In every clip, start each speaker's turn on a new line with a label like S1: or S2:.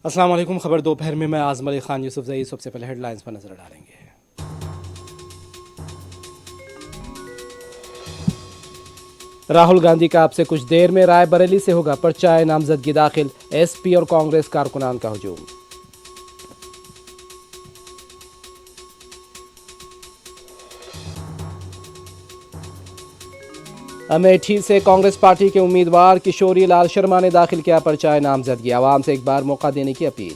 S1: अस्सलाम वालेकुम। खबर दोपहर में मैं आज़म अली खान यूसुफ ज़ई। सबसे पहले हेडलाइंस पर नजर डालेंगे। राहुल गांधी का अब से कुछ देर में रायबरेली से होगा पर्चा नामजदगी दाखिल। एसपी और कांग्रेस कारकुनान का हुजूम। अमेठी से कांग्रेस पार्टी के उम्मीदवार किशोरी लाल शर्मा ने दाखिल किया पर्चा नामजदगी। आवाम से एक बार मौका देने की अपील।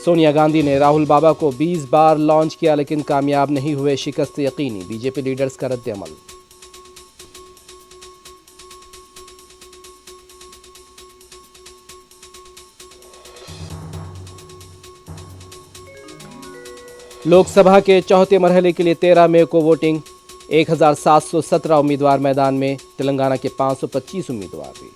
S1: सोनिया गांधी ने राहुल बाबा को 20 बार लॉन्च किया लेकिन कामयाब नहीं हुए, शिकस्त यकीनी। बीजेपी लीडर्स का रद्द अमल। लोकसभा के चौथे मरहले के लिए 13 मई को वोटिंग। 1717 उम्मीदवार मैदान में। तेलंगाना के 525 उम्मीदवार भी।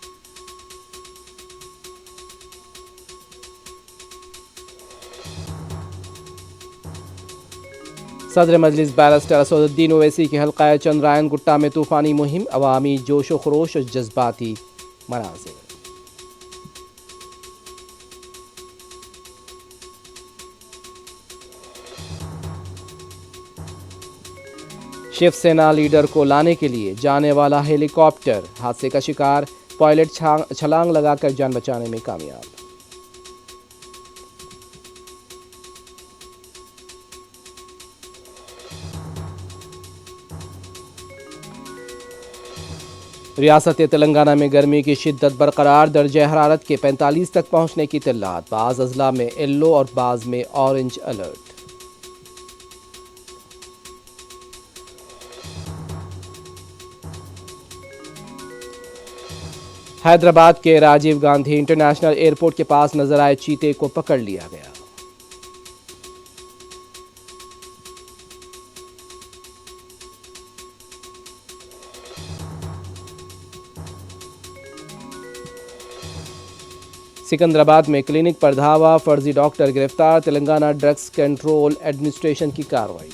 S1: सदर मजलिस बैरिस्टर असदुद्दीन ओवैसी की हल्का चंद्रायन गुट्टा में तूफानी मुहिम। अवामी जोशो खरोश और जज्बाती मनाजिर। शिवसेना लीडर को लाने के लिए जाने वाला हेलीकॉप्टर हादसे का शिकार। पायलट छलांग लगाकर जान बचाने में कामयाब। रियासत तेलंगाना में गर्मी की शिद्दत बरकरार। दर्जे हरारत के 45 तक पहुंचने की इत्तलात। बाज़ अजला में येलो और बाज़ में ऑरेंज अलर्ट। हैदराबाद के राजीव गांधी इंटरनेशनल एयरपोर्ट के पास नजर आए चीते को पकड़ लिया गया। सिकंदराबाद में क्लिनिक पर धावा, फर्जी डॉक्टर गिरफ्तार। तेलंगाना ड्रग्स कंट्रोल एडमिनिस्ट्रेशन की कार्रवाई।